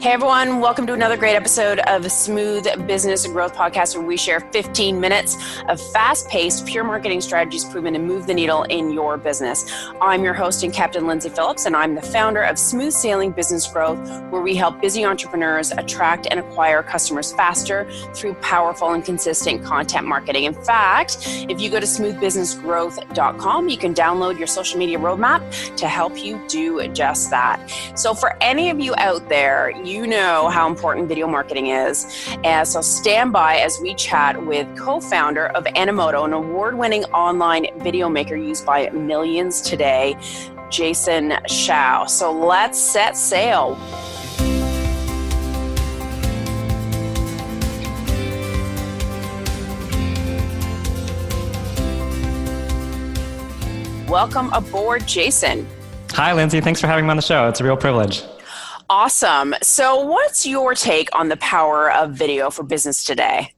Hey everyone, welcome to another great episode of Smooth Business and Growth Podcast, where we share 15 minutes of fast-paced, pure marketing strategies proven to move the needle in your business. I'm your host and Captain Lindsay Phillips, and I'm the founder of Smooth Sailing Business Growth, where we help busy entrepreneurs attract and acquire customers faster through powerful and consistent content marketing. In fact, if you go to smoothbusinessgrowth.com, you can download your social media roadmap to help you do just that. So for any of you out there, you know how important video marketing is. And so stand by as we chat with co-founder of Animoto, an award-winning online video maker used by millions today, Jason Hsiao. So let's set sail. Welcome aboard, Jason. Hi, Lindsay. Thanks for having me on the show. It's a real privilege. Awesome. So what's your take on the power of video for business today?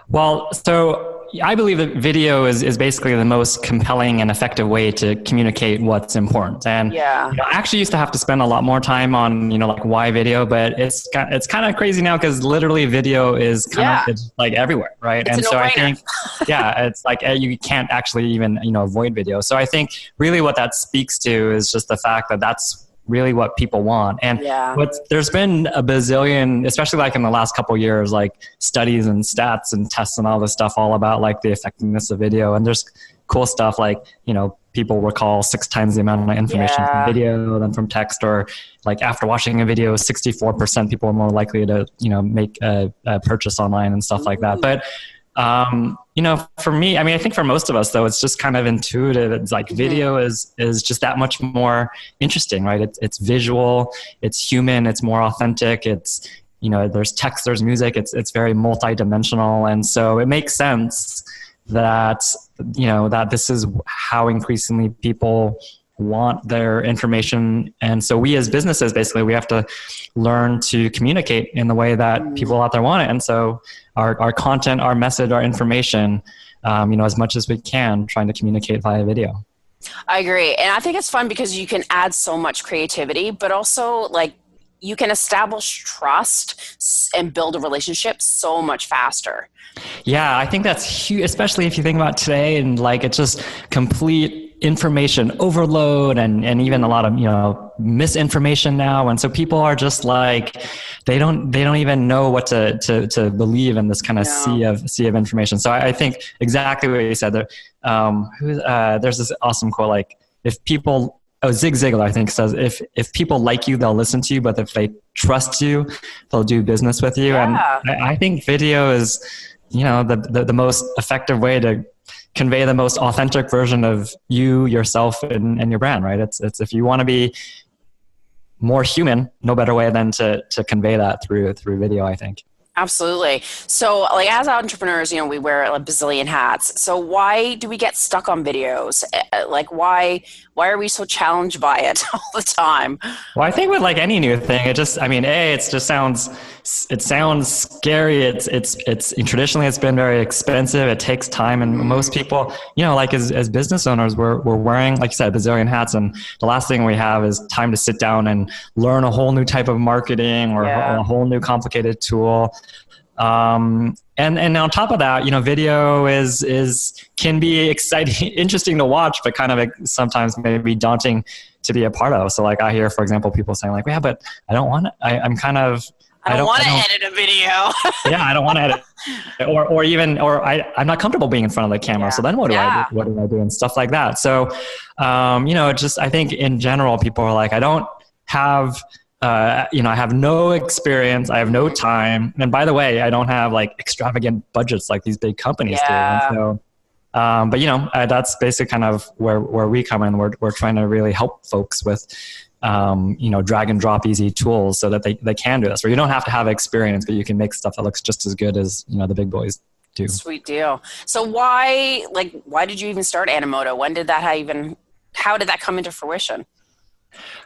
Well, so I believe that video is basically the most compelling and effective way to communicate what's important. And I actually used to have to spend a lot more time on, like why video, but it's kind of crazy now because literally video is it's like everywhere, right? It's I think, it's like you can't actually even, avoid video. So I think really what that speaks to is just the fact that that's really what people want. And there's been a bazillion, especially like in the last couple of years, like studies and stats and tests and all this stuff all about like the effectiveness of video. And there's cool stuff like, people recall 6 times the amount of information from video than from text, or like after watching a video, 64% people are more likely to, make a purchase online and stuff like that. But for me, I think for most of us though, it's just kind of intuitive. It's like video is just that much more interesting, right? It's visual, it's human, it's more authentic. It's, there's text, there's music, it's very multidimensional. And so it makes sense that, that this is how increasingly people want their information. And so we as businesses, basically, we have to learn to communicate in the way that people out there want it. And so our content, our message, our information, as much as we can, trying to communicate via video. I agree. And I think it's fun because you can add so much creativity, but also like you can establish trust and build a relationship so much faster. Yeah, I think that's huge, especially if you think about today and like it's just complete information overload and even a lot of, misinformation now. And so people are just like, they don't even know what to believe in this kind of sea of information. So I think exactly what you said there. There's this awesome quote, like if people, Zig Ziglar, I think, says, if people like you, they'll listen to you, but if they trust you, they'll do business with you. Yeah. And I think video is, the most effective way to convey the most authentic version of you, yourself, and your brand, right? It's if you want to be more human, no better way than to convey that through video, I think. Absolutely. So like as entrepreneurs, we wear a bazillion hats. So why do we get stuck on videos? Like why are we so challenged by it all the time? Well, I think with like any new thing, it sounds scary. It's traditionally it's been very expensive. It takes time. And most people, like as business owners, we're wearing, like you said, a bazillion hats. And the last thing we have is time to sit down and learn a whole new type of marketing or a whole new complicated tool. And on top of that, video can be exciting, interesting to watch, but kind of sometimes maybe daunting to be a part of. So like I hear, for example, people saying like, yeah, but I don't want to, I don't want to edit a video. I don't want to edit I'm not comfortable being in front of the camera. So then what do I do? What do I do? And stuff like that. So, I think in general, people are like, I don't have, I have no experience. I have no time. And by the way, I don't have like extravagant budgets like these big companies do. And so, that's basically kind of where we come in. We're trying to really help folks with, drag and drop easy tools so that they can do this, where you don't have to have experience, but you can make stuff that looks just as good as, the big boys do. Sweet deal. So why did you even start Animoto? How did that come into fruition?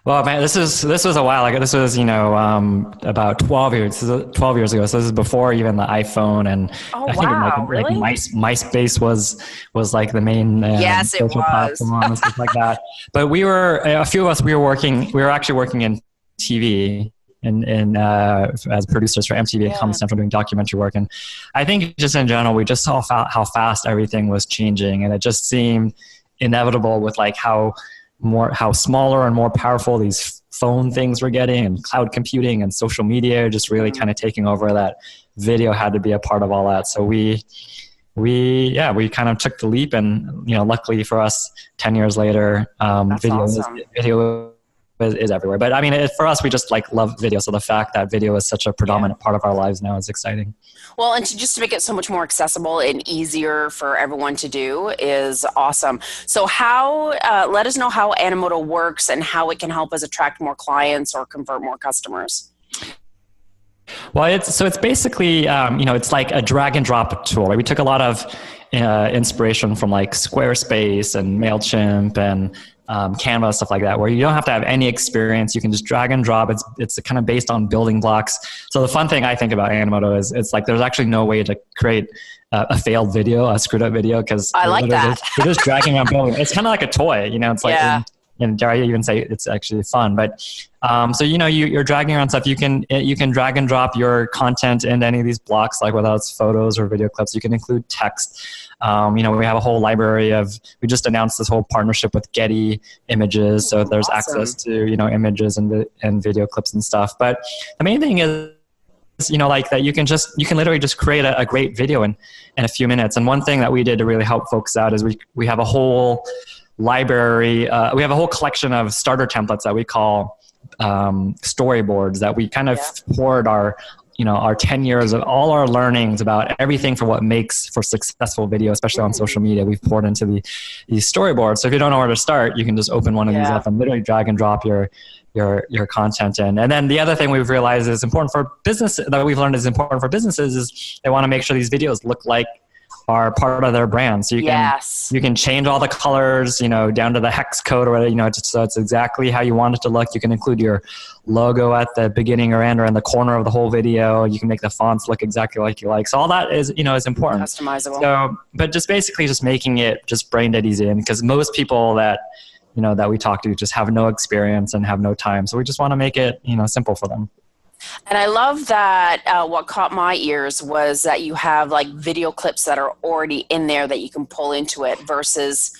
Well, man, this was a while ago. This was, about 12 years. This is 12 years ago. So this is before even the iPhone, and I think really? MySpace was like the main social platform and stuff like that. But a few of us, we were actually working in TV, as producers for MTV and Comedy Central doing documentary work. And I think just in general, we just saw how fast everything was changing, and it just seemed inevitable with like how smaller and more powerful these phone things were getting, and cloud computing and social media just really kind of taking over, that video had to be a part of all that. So we kind of took the leap, and luckily for us, 10 years later, video is everywhere. But I mean, for us, we just like love video. So the fact that video is such a predominant part of our lives now is exciting. Well, and just to make it so much more accessible and easier for everyone to do is awesome. So let us know how Animoto works and how it can help us attract more clients or convert more customers. Well, it's basically, it's like a drag and drop tool. Right? We took a lot of inspiration from like Squarespace and MailChimp and Canva, stuff like that, where you don't have to have any experience. You can just drag and drop. It's kind of based on building blocks. So the fun thing I think about Animoto is it's like there's actually no way to create a failed video, a screwed up video, because I like that. You're just dragging around building. It's kind of like a toy, it's like, and dare I even say it's actually fun. But so you're dragging around stuff. You can drag and drop your content into any of these blocks, like whether it's photos or video clips. You can include text. We have a whole library we just announced this whole partnership with Getty Images, so there's access to images and video clips and stuff. But the main thing is, like that you can literally just create a great video in a few minutes. And one thing that we did to really help folks out is we have a whole library. We have a whole collection of starter templates that we call storyboards, that we kind of poured our 10 years of all our learnings about everything for what makes for successful video, especially on social media. We've poured into these storyboards. So if you don't know where to start, you can just open one of these up and literally drag and drop your content in. And then the other thing we've realized is important for business, that we've learned is important for businesses, is they want to make sure these videos look like are part of their brand. So you can change all the colors, down to the hex code or whatever, so it's exactly how you want it to look. You can include your logo at the beginning or end or in the corner of the whole video. You can make the fonts look exactly like you like. So all that is, is important. Customizable. So, but just basically just making it just brain dead easy. And because most people that we talk to just have no experience and have no time. So we just want to make it, simple for them. And I love that what caught my ears was that you have like video clips that are already in there that you can pull into it, versus,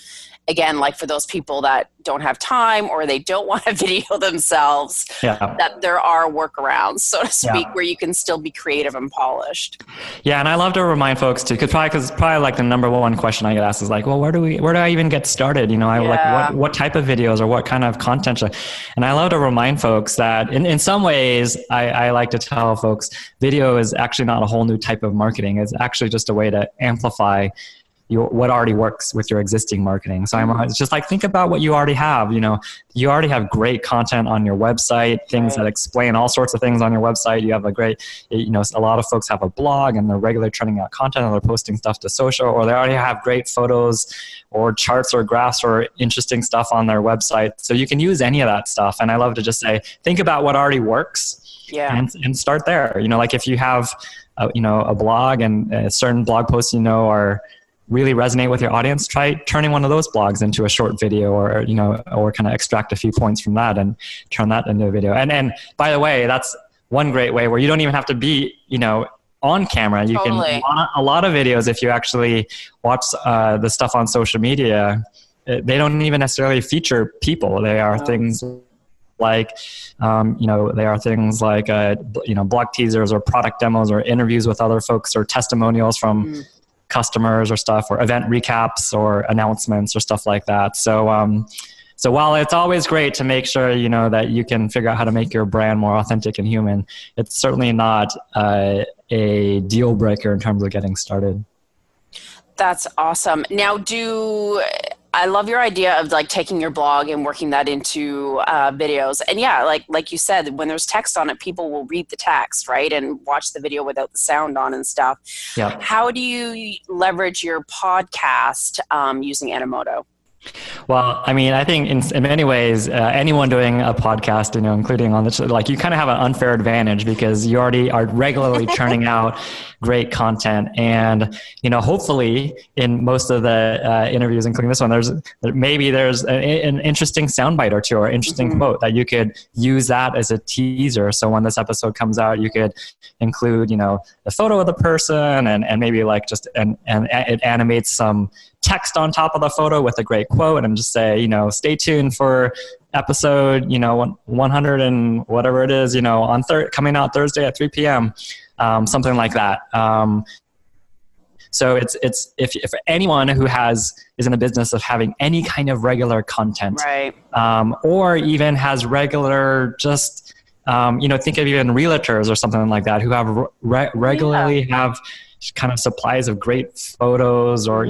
again, like for those people that don't have time or they don't want to video themselves, that there are workouts, so to speak, where you can still be creative and polished. Yeah, and I love to remind folks too, because probably like the number one question I get asked is like, well, where do I even get started? Like what type of videos or what kind of content? And I love to remind folks that in some ways, I like to tell folks, video is actually not a whole new type of marketing. It's actually just a way to amplify what already works with your existing marketing. So it's just like, think about what you already have. You already have great content on your website, things that explain all sorts of things on your website. You have a great, a lot of folks have a blog and they're regularly churning out content, or they're posting stuff to social, or they already have great photos or charts or graphs or interesting stuff on their website. So you can use any of that stuff. And I love to just say, think about what already works and start there. Like if you have a blog and certain blog posts, are really resonate with your audience, try turning one of those blogs into a short video, or kind of extract a few points from that and turn that into a video. And by the way, that's one great way where you don't even have to be, on camera. You can, a lot of videos, if you actually watch the stuff on social media, they don't even necessarily feature people. They are things like, blog teasers or product demos or interviews with other folks or testimonials from customers or stuff, or event recaps or announcements or stuff like that. So while it's always great to make sure, that you can figure out how to make your brand more authentic and human, it's certainly not a deal breaker in terms of getting started. That's awesome. Now, I love your idea of like taking your blog and working that into videos. And like you said, when there's text on it, people will read the text, right? And watch the video without the sound on and stuff. Yeah. How do you leverage your podcast using Animoto? Well, I mean, I think in many ways, anyone doing a podcast, including on the like, you kind of have an unfair advantage because you already are regularly churning out great content, and hopefully, in most of the interviews, including this one, there's an interesting soundbite or two or interesting quote that you could use that as a teaser. So when this episode comes out, you could include, the photo of the person and maybe like and it animates some text on top of the photo with a great quote and just say, stay tuned for episode, 100 and whatever it is, coming out Thursday at 3 p.m., something like that. So it's if anyone who is in the business of having any kind of regular content, right, or even has regular just, think of even realtors or something like that who have regularly have kind of supplies of great photos or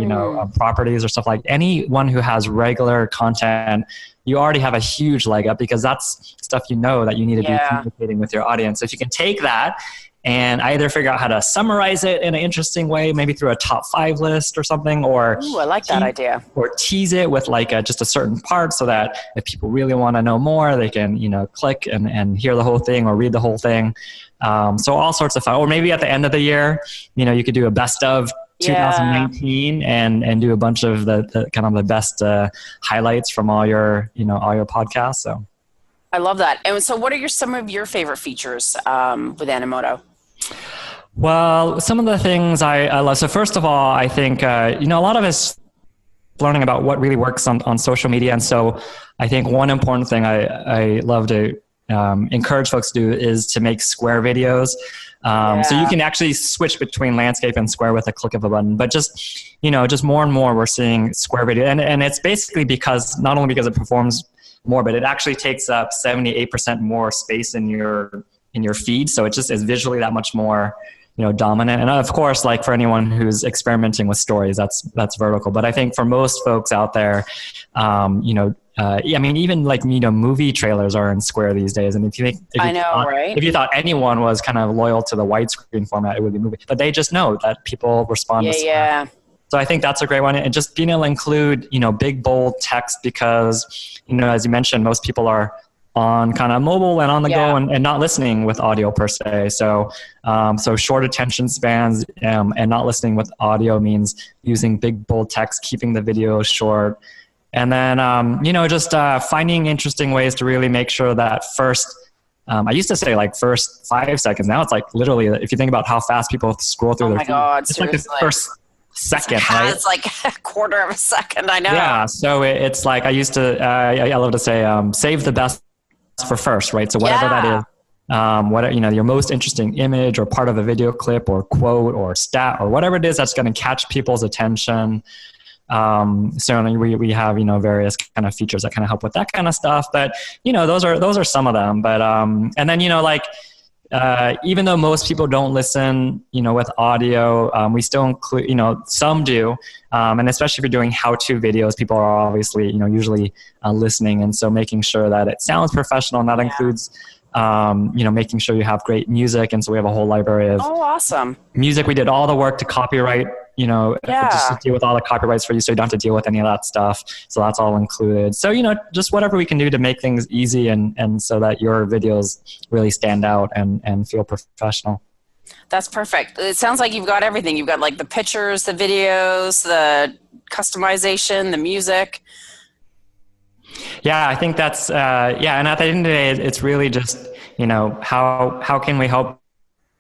properties or stuff. Like anyone who has regular content, you already have a huge leg up because that's stuff that you need to be communicating with your audience. So if you can take that and either figure out how to summarize it in an interesting way, maybe through a top 5 list or something, or I like that idea, or tease it with like just a certain part so that if people really want to know more, they can click and hear the whole thing or read the whole thing. So all sorts of fun. Or maybe at the end of the year, you could do a best of 2019 and do a bunch of the kind of the best highlights from all your podcasts. So I love that. And so what are some of your favorite features with Animoto? Well, some of the things I love. So first of all, I think, a lot of us learning about what really works on social media. And so I think one important thing I love to encourage folks to do is to make square videos. So you can actually switch between landscape and square with a click of a button, but just more and more we're seeing square video. And it's basically not only because it performs more, but it actually takes up 78% more space in your feed. So it just is visually that much more, dominant. And of course, like for anyone who's experimenting with stories, that's vertical. But I think for most folks out there, even like, movie trailers are in square these days. And if you thought anyone was kind of loyal to the widescreen format, it would be movie, but they just know that people respond to square. Yeah. So I think that's a great one. And just being able to include, big, bold text because, as you mentioned, most people are on kind of mobile and on the go and not listening with audio per se. So short attention spans and not listening with audio means using big, bold text, keeping the video short. And then, just finding interesting ways to really make sure that first, I used to say like first 5 seconds. Now it's like literally, if you think about how fast people scroll through their feed, it's seriously. Like the first second, right? It's like a quarter of a second. I know. Yeah. So it's like I used to, I love to say, save the best for first, right? So whatever that is, your most interesting image or part of a video clip or quote or stat or whatever it is that's going to catch people's attention. Certainly we have, various kind of features that kind of help with that kind of stuff, but those are some of them. But, and then, even though most people don't listen, with audio, we still include, some do. And especially if you're doing how-to videos, people are obviously, usually listening. And so making sure that it sounds professional, and that includes, making sure you have great music. And so we have a whole library of awesome music. We did all the work to copyright, just to deal with all the copyrights for you, so you don't have to deal with any of that stuff. So that's all included. So, just whatever we can do to make things easy and so that your videos really stand out and feel professional. That's perfect. It sounds like you've got everything. You've got like the pictures, the videos, the customization, the music. Yeah, I think that's, and at the end of the day, it's really just, how can we help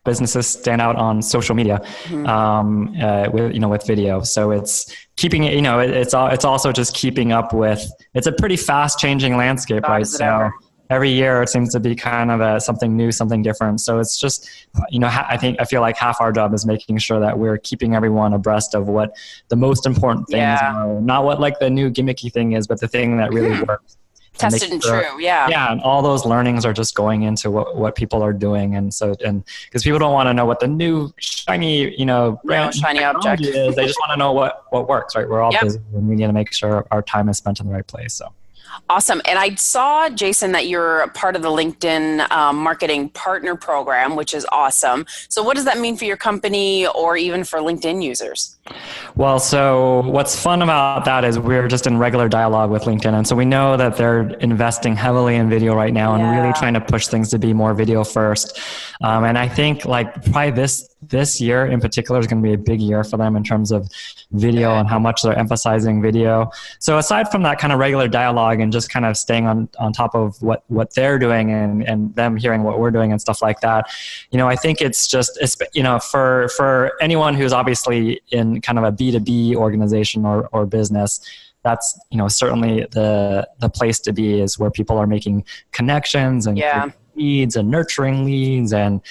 businesses stand out on social media, with video. So it's keeping it, it's also just keeping up with, it's a pretty fast changing landscape, right? So every year it seems to be kind of something new, something different. So it's just, I feel like half our job is making sure that we're keeping everyone abreast of what the most important things are, not what like the new gimmicky thing is, but the thing that really works. Tested and true, yeah, and all those learnings are just going into what people are doing, and because people don't want to know what the new shiny, brand shiny object is, they just want to know what works, right? We're all busy, and we need to make sure our time is spent in the right place. So Awesome. And I saw, Jason, that you're part of the LinkedIn Marketing Partner Program, which is awesome. So what does that mean for your company or even for LinkedIn users? Well, so what's fun about that is we're just in regular dialogue with LinkedIn. And so we know that they're investing heavily in video right now and really trying to push things to be more video first. And I think like probably this year in particular is going to be a big year for them in terms of video and how much they're emphasizing video. So aside from that kind of regular dialogue and just kind of staying on top of what they're doing and them hearing what we're doing and stuff like that, I think it's just, for anyone who's obviously in kind of a B2B organization or business, that's certainly the place to be, is where people are making connections and leads and nurturing leads and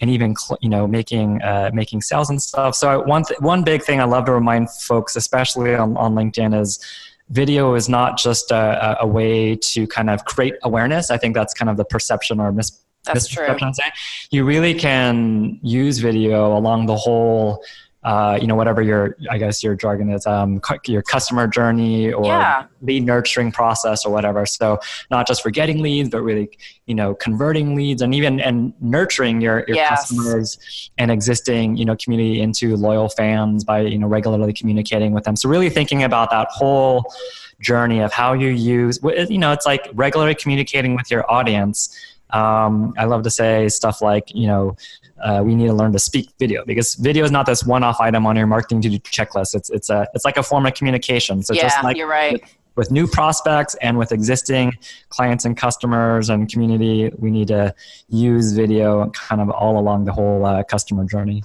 even making sales and stuff. So one big thing I love to remind folks, especially on LinkedIn, is video is not just a way to kind of create awareness. I think that's kind of the perception or misperception. You really can use video along the whole whatever your jargon is, your customer journey or lead nurturing process or whatever. So not just for getting leads, but really, converting leads and nurturing your customers and existing, community into loyal fans by, regularly communicating with them. So really thinking about that whole journey of how you use, it's like regularly communicating with your audience. I love to say stuff like, we need to learn to speak video, because video is not this one-off item on your marketing to-do checklist. It's like a form of communication. So just like you're right. With new prospects and with existing clients and customers and community, we need to use video kind of all along the whole customer journey.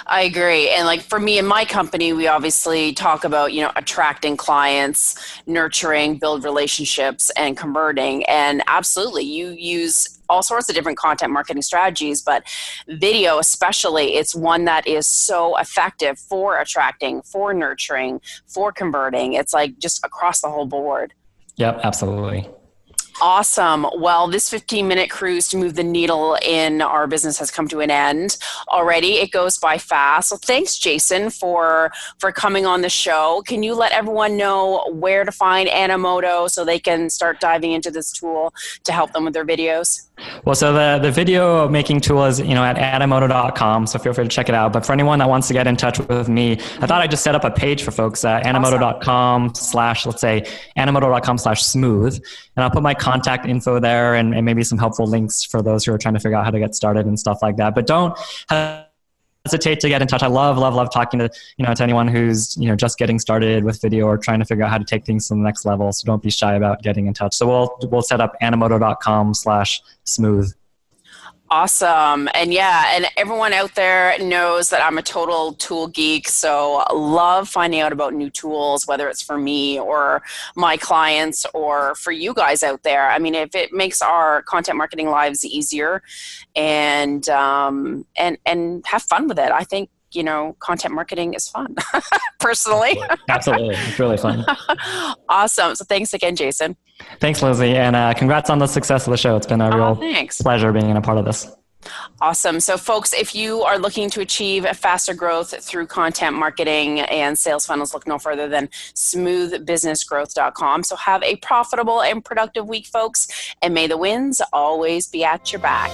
I agree. And like for me and my company, we obviously talk about, attracting clients, nurturing, build relationships, and converting. And absolutely, you use all sorts of different content marketing strategies, but video especially, it's one that is so effective for attracting, for nurturing, for converting. It's like just across the whole board. Yep, absolutely. Awesome. Well, this 15-minute cruise to move the needle in our business has come to an end already. It goes by fast. So thanks, Jason, for coming on the show. Can you let everyone know where to find Animoto so they can start diving into this tool to help them with their videos? Well, so the video making tool is, at animoto.com. So feel free to check it out. But for anyone that wants to get in touch with me, I thought I'd just set up a page for folks, animoto.com/smooth. And I'll put my contact info there and maybe some helpful links for those who are trying to figure out how to get started and stuff like that. But don't hesitate to get in touch. I love talking to, to anyone who's, just getting started with video or trying to figure out how to take things to the next level. So don't be shy about getting in touch. So we'll set up animoto.com/smooth. Awesome. And and everyone out there knows that I'm a total tool geek. So love finding out about new tools, whether it's for me or my clients or for you guys out there. I mean, if it makes our content marketing lives easier and have fun with it, I think, content marketing is fun, personally. Absolutely. It's really fun. Awesome. So thanks again, Jason. Thanks, Lizzie. And congrats on the success of the show. It's been a real pleasure being a part of this. Awesome. So folks, if you are looking to achieve faster growth through content marketing and sales funnels, look no further than smoothbusinessgrowth.com. So have a profitable and productive week, folks, and may the wins always be at your back.